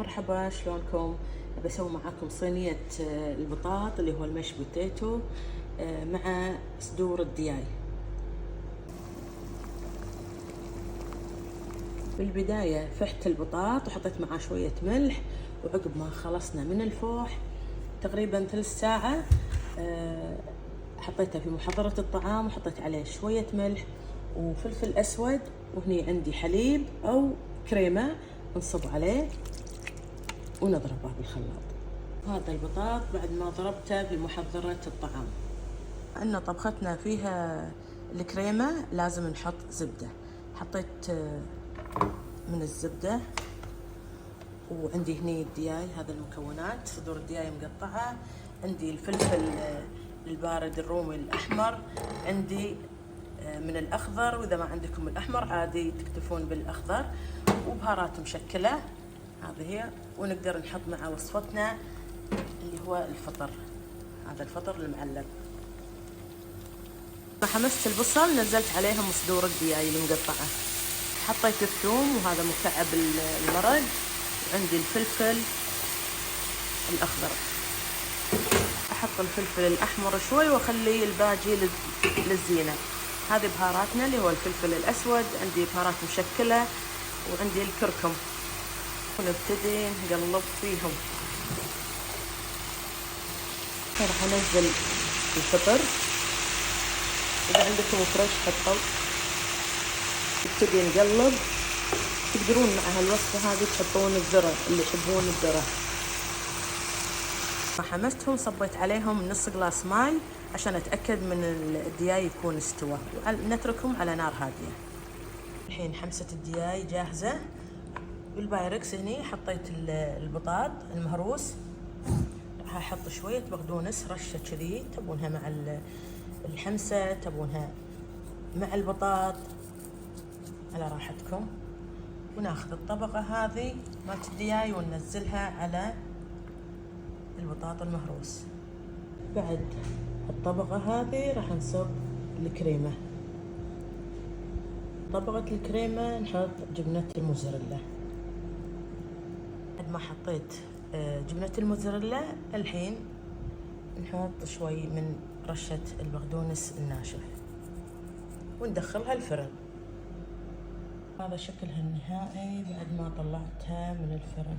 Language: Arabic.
مرحبا، شلونكم؟ بسوي معاكم صينية البطاط اللي هو المش بوتيتو مع صدور الدياي. بالبداية فحت البطاط وحطيت معاه شوية ملح، وعقب ما خلصنا من الفوح تقريبا 3 ساعة حطيته في محضرة الطعام وحطيت عليه شوية ملح وفلفل أسود، وهني عندي حليب أو كريمة نصب عليه ونضربه بالخلاط. هذا البطاط بعد ما ضربته في محضرة الطعام. أن طبختنا فيها الكريمة لازم نحط زبدة. حطيت من الزبدة، وعندي هني الدياي، هذا المكونات: صدور الدياي مقطعة، عندي الفلفل البارد الرومي الأحمر، عندي من الأخضر، وإذا ما عندكم الأحمر عادي تكتفون بالأخضر، وبهارات مشكلة هذه هي. ونقدر نحط مع وصفتنا اللي هو الفطر، هذا الفطر المعلب. حمست البصل نزلت عليهم صدور الدياي المقطعة، حطيت الثوم وهذا مكعب المرق، وعندي الفلفل الأخضر. أحط الفلفل الأحمر شوي وأخلي الباقي للزينة. هذه بهاراتنا اللي هو الفلفل الأسود، عندي بهارات مشكلة، وعندي الكركم، ونبتدي نقلب فيهم. راح أنزل الفطر، إذا عندكم فريش حطوا. نبتدي نقلب. تقدرون مع هالوصفة هذه تحطون الذرة اللي يحبون الذرة. حمستهم، صبيت عليهم نص قلاص ماي عشان أتأكد من الدياي يكون استوى، ونتركهم على نار هادية. الحين حمسة الدياي جاهزة. بالبايركس هني حطيت البطاط المهروس، راح أحط شوية بقدونس رشة كذي، تبونها مع الحمسة، تبونها مع البطاط على راحتكم. وناخذ الطبقة هذه مالت الدياي وننزلها على البطاط المهروس. بعد الطبقة هذه راح نصب الكريمة. طبقة الكريمة نحط جبنة الموزاريلا. بعد ما حطيت جبنة الموزاريلا، الحين نحط شوي من رشة البقدونس الناشف وندخلها الفرن. هذا شكلها النهائي بعد ما طلعتها من الفرن.